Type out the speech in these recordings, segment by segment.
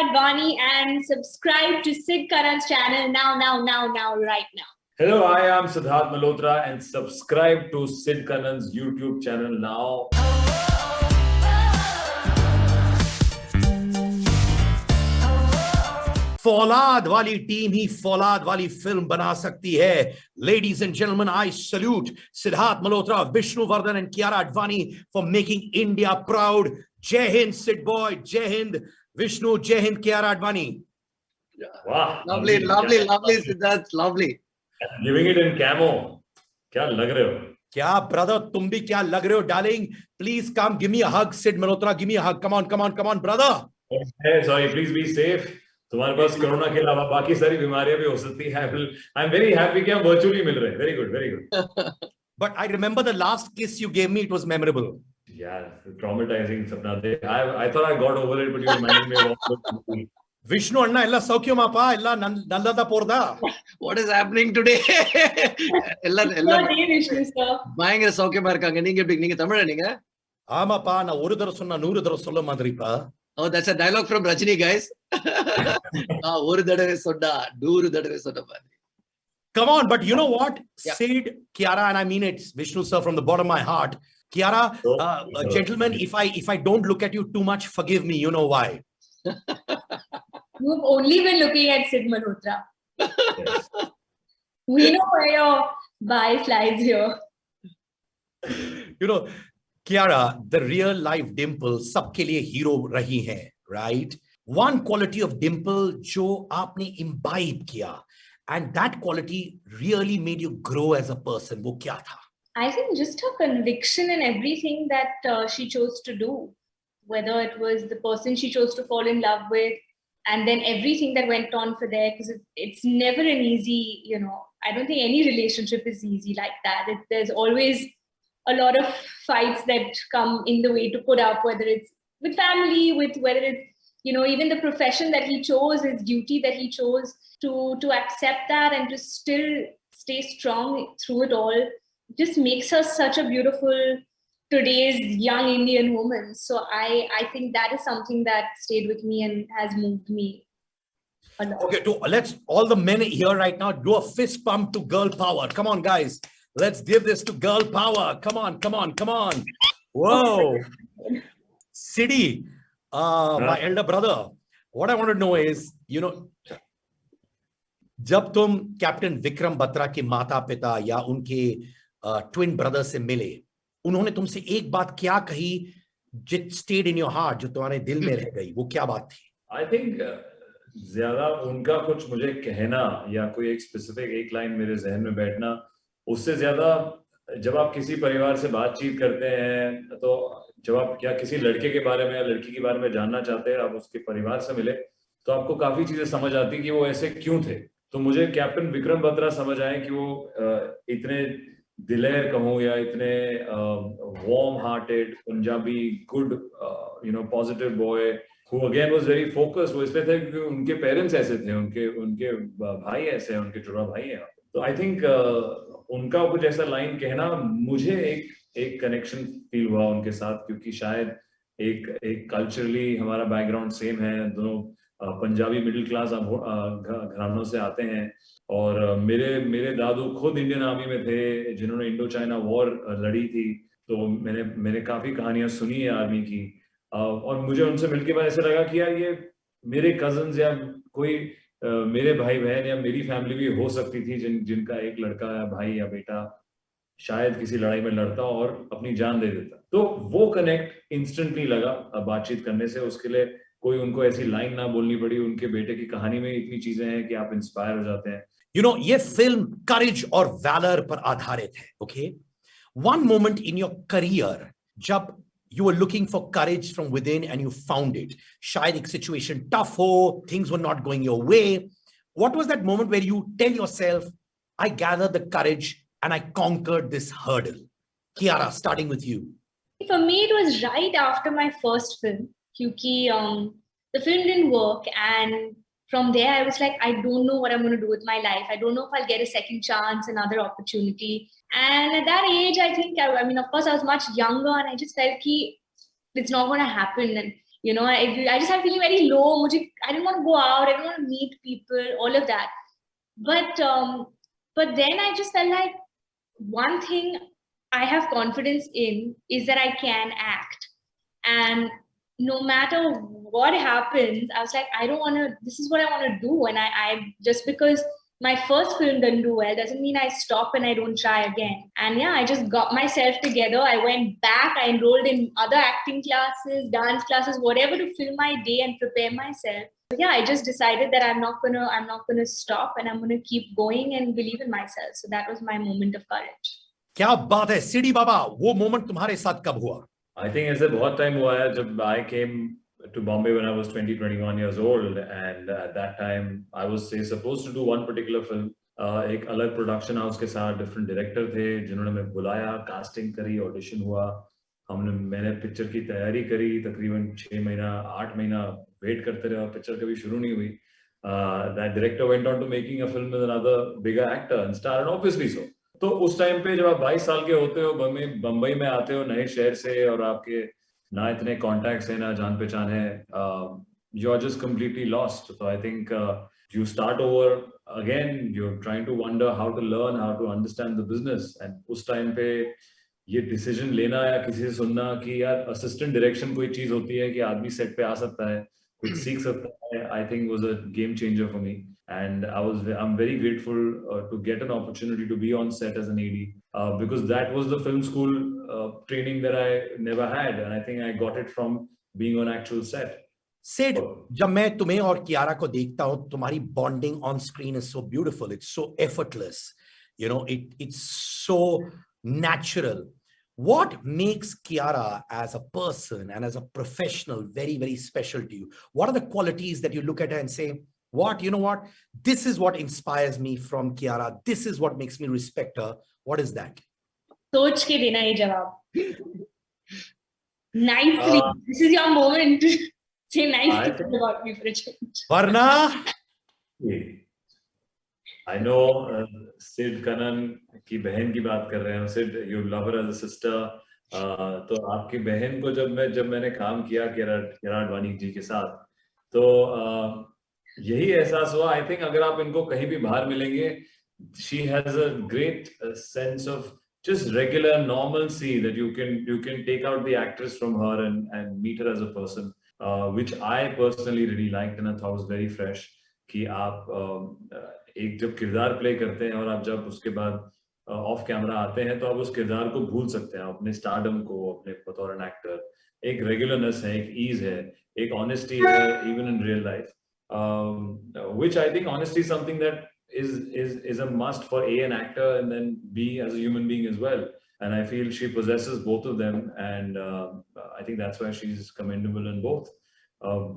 Advani and subscribe to Sid Karan's channel now, right now. Hello, I am Siddharth Malhotra and subscribe to Sid Kanan's YouTube channel now. फौलाद वाली team ही फौलाद वाली film बना सकती है. Ladies and gentlemen, I salute Siddharth Malhotra, Vishnu Vardhan and Kiara Advani for making India proud. Jai Hind, Sid boy. Jai Hind, Vishnu. Jai Hind, Kiara Advani. Wow. Lovely, Siddharth, lovely. Living it in camo. क्या लग रहे हो? क्या brother, तुम भी क्या लग रहे हो, darling? Please come, give me a hug, Sid Malhotra. Give me a hug. Come on, brother. Hey, sorry, please be safe. तुम्हारे पास कोरोना के अलावा बाकी सारी बीमारियां भी हो सकती है. I'm very happy कि हम virtually मिल रहे हैं. Very good. But I remember the last kiss you gave me. It was memorable. Yeah, traumatizing Sapna. I thought I got over it, but you reminded me of Vishnu Anna, ella saukyamappa, ella nallada porda. What is happening today? பயங்கர சௌக்கியமா இருக்காங்க. நீங்க எப்படி? நீங்க தமிழா நீங்க? ஆமாப்பா, நான் ஒரு தடவை சொன்னா 100 தடவை சொல்ல மாதிரிப்பா. Oh, that's a dialogue from Rajini, guys. ஒரு தடவை சொன்னா 100 தடவை சொன்ன மாதிரி. Come on, but you know what? Yeah. Sid, Kiara, and I mean it, Vishnu sir, from the bottom of my heart. Kiara, gentlemen, if I don't look at you too much, forgive me. You know why? You've only been looking at Sid Malhotra. Yes. We know where your bias lies here. You know, Kiara, the real life Dimple, सबके लिए hero रही है, right? One quality of Dimple जो आपने imbibe किया, and that quality really made you grow as a person. वो क्या था? I think just her conviction in everything that she chose to do, whether it was the person she chose to fall in love with, and then everything that went on for there, because it's never an easy, I don't think any relationship is easy like that. There's always a lot of fights that come in the way to put up, whether it's with family, whether it's, even the profession that he chose, his duty that he chose to accept that and to still stay strong through it all, just makes her such a beautiful today's young Indian woman. So I think that is something that stayed with me and has moved me a lot. Okay, let's all the men here right now do a fist pump to girl power. Come on, guys. Let's give this to girl power. Come on. Whoa. Siddy, my elder brother, what I want to know is, जब तुम captain Vikram Batra के माता पिता या उनके twin brother से मिले, उन्होंने तुमसे एक बात क्या कही जिट स्टेड इन योर हार्ट, जो तुम्हारे दिल में रह गई? वो क्या बात थी? I think ज्यादा उनका कुछ मुझे कहना या कोई एक स्पेसिफिक एक लाइन मेरे जहन में बैठना, उससे ज्यादा जब आप किसी परिवार से बातचीत करते हैं, तो जब आप क्या किसी लड़के के बारे में या लड़की के बारे में जानना चाहते हैं, आप उसके परिवार से मिले, तो आपको काफी चीजें समझ आती कि वो ऐसे क्यों थे. तो मुझे कैप्टन विक्रम बत्रा समझ आए कि वो इतने दिलेर कहूँ या इतने warm hearted Punjabi good positive boy who again was very focused. वो इसलिए थे क्योंकि उनके पेरेंट्स ऐसे थे, उनके भाई ऐसे हैं, उनके जुड़ा भाई हैं. तो आई थिंक उनका कुछ ऐसा लाइन कहना, मुझे एक कनेक्शन फील हुआ उनके साथ, क्योंकि शायद एक कल्चरली हमारा बैकग्राउंड सेम है. दोनों पंजाबी मिडिल क्लास घरानों से आते हैं, और मेरे दादू खुद इंडियन आर्मी में थे, जिन्होंने इंडो चाइना वॉर लड़ी थी. तो मैंने काफी कहानियां सुनी है आर्मी की, और मुझे उनसे मिलके बाद ऐसा लगा कि यार ये मेरे कजन्स या कोई मेरे भाई बहन या मेरी फैमिली भी हो सकती थी, जिनका एक लड़का या भाई या बेटा शायद किसी लड़ाई में लड़ता और अपनी जान दे देता. तो वो कनेक्ट इंस्टेंटली लगा बातचीत करने से. उसके लिए कोई उनको ऐसी लाइन ना बोलनी पड़ी. उनके बेटे की कहानी में इतनी चीजें हैं कि आप इंस्पायर हो जाते हैं. ये फिल्म करेज और वैलर पर आधारित है. Okay, one moment in your career जब you were looking for courage from within and you found it. शायद एक situation tough हो, things were not going your way. What was that moment where you tell yourself, I gathered the courage and I conquered this hurdle? Kiara, starting with you. For me, it was right after my first film, because the film didn't work, and from there I was like, I don't know what I'm going to do with my life. I don't know if I'll get a second chance, another opportunity. And at that age, I think, of course, I was much younger, and I just felt it's not going to happen. And You know, I just had feeling very low. I didn't want to go out. I didn't want to meet people. All of that. But then I just felt like one thing I have confidence in is that I can act. And no matter what happens, I was like, this is what I want to do. And I just because my first film didn't do well doesn't mean I stop and I don't try again. And yeah, I just got myself together. I went back, I enrolled in other acting classes, dance classes, whatever to fill my day and prepare myself. But yeah, I just decided that I'm not gonna stop and I'm gonna keep going and believe in myself. So that was my moment of courage. क्या बात है CD बाबा, वो moment तुम्हारे साथ कब हुआ? I think ऐसे बहुत time हुआ है जब I came to Bombay when I was 21 years old, and at that time I was supposed to do one particular film. एक अलग production house के साथ different director थे जिन्होंने मैं बुलाया, casting करी, audition हुआ, मैंने picture की तैयारी करी, तकरीबन 6 महीना 8 महीना wait करते रहे और picture कभी शुरू नहीं हुई. That director went on to making a film with another bigger actor and star, and obviously so. तो उस टाइम पे जब आप 22 साल के होते हो, बम्बई में आते हो नए शहर से और आपके ना इतने कॉन्टैक्ट्स हैं ना जान पहचान है, you are just completely lost. तो I think you start over again, you're trying to wonder how to learn, how to understand the business. And उस टाइम पे ये डिसीजन लेना या किसी से सुनना कि यार असिस्टेंट डायरेक्शन कोई चीज होती है कि आदमी सेट पे आ सकता है, कुछ सीख सकता है, I think was a game changer for me. And I'm very grateful to get an opportunity to be on set as an AD, because that was the film school training that I never had, and I think I got it from being on actual set. Sid, जब मैं तुम्हें और कियारा को देखता हूँ, तुम्हारी bonding on screen is so beautiful. It's so effortless. You know, it's so natural. What makes Kiara as a person and as a professional very, very special to you? What are the qualities that you look at her and say, you know what? This is what inspires me from Kiara. This is what makes me respect her. What is that? सोच के देना ये जवाब. Nicely. This is your moment. Say nice things about me for a change. Varna? I know Sid Kanan की बहन की बात कर रहे हैं. Sid, you love her as a sister. तो आपकी बहन को जब मैंने काम किया कियारा आडवाणी जी के साथ, तो यही एहसास हुआ. आई थिंक अगर आप इनको कहीं भी बाहर मिलेंगे, she has a great sense of just regular normalcy that you can take out the actress from her and meet her as a person, which I personally really liked and I thought was very fresh. कि आप एक जब किरदार play करते हैं और आप जब उसके बाद ऑफ कैमरा आते हैं तो आप उस किरदार को भूल सकते हैं, अपने स्टारडम को, अपने बतौर एन एक्टर. एक रेगुलरनेस है, एक ईज है, एक ऑनेस्टी है, even in real life. Which I think honesty is something that is a must for an actor and then B as a human being as well. And I feel she possesses both of them, and I think that's why she's commendable in both.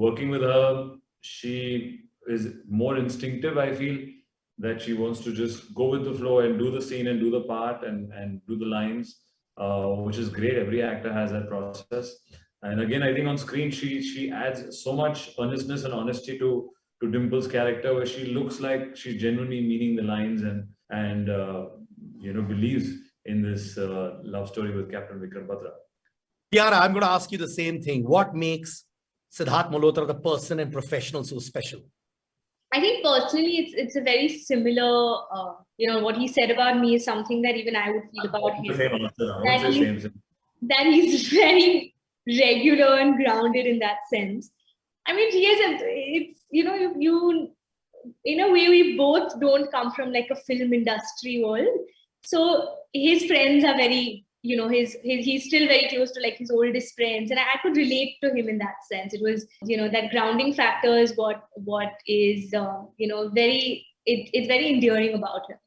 Working with her, she is more instinctive. I feel that she wants to just go with the flow and do the scene and do the part and do the lines, which is great. Every actor has that process. And again, I think on screen, she adds so much earnestness and honesty to Dimple's character, where she looks like she's genuinely meaning the lines and believes in this love story with Captain Vikram Batra. Kiara, I'm going to ask you the same thing. What makes Siddharth Malhotra, the person and professional, so special? I think personally, it's a very similar, what he said about me is something that even I would feel about him. That he's very regular and grounded in that sense. I mean, you in a way, we both don't come from like a film industry world. So his friends are very, he's still very close to like his oldest friends. And I could relate to him in that sense. It was, that grounding factor is what is, it's very endearing about him.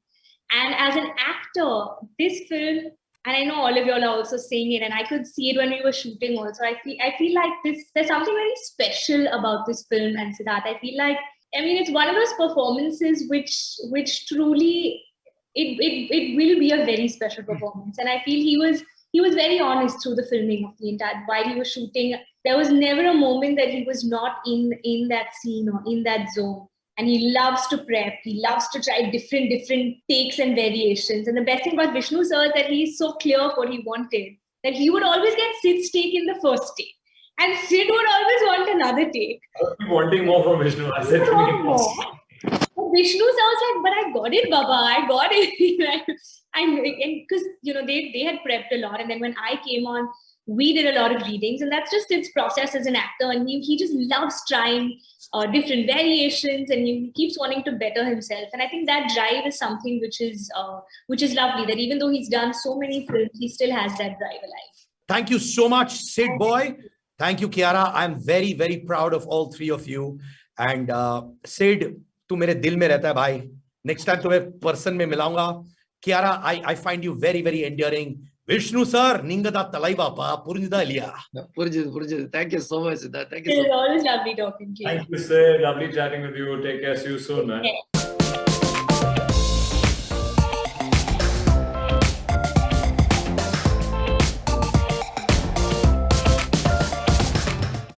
And as an actor, this film, and I know all of y'all are also saying it, and I could see it when we were shooting also. I feel like there's something very special about this film and Siddharth. I feel like, it's one of those performances which truly, it will be a very special performance. And I feel he was very honest through the filming of the entire, while he was shooting, there was never a moment that he was not in that scene or in that zone. And he loves to prep. He loves to try different takes and variations. And the best thing about Vishnu sir is that he's so clear of what he wanted, that he would always get Sid's take in the first take. And Sid would always want another take. I keep wanting more from Vishnu. I said to Want me, more. But Vishnu sounds like, but I got it, Baba. I got it. And because they had prepped a lot, and then when I came on, we did a lot of readings, and that's just Sid's process as an actor, and he just loves trying different variations, and he keeps wanting to better himself. And I think that drive is something which is lovely. That even though he's done so many films, he still has that drive alive. Thank you so much, Sid boy. Thank you, Kiara. I'm very, very proud of all three of you. And Sid, तू मेरे दिल में रहता है भाई. Next time तुम्हें person में मिलाऊंगा. Kiara, I find you very, very endearing. Vishnu sir, ningada talaiba pa purinda liya. Purjit. Thank you so much, Siddharth. Thank you It so was much. always lovely talking to you. thank you, sir. Lovely chatting with you. Take care. See you soon, man. Okay.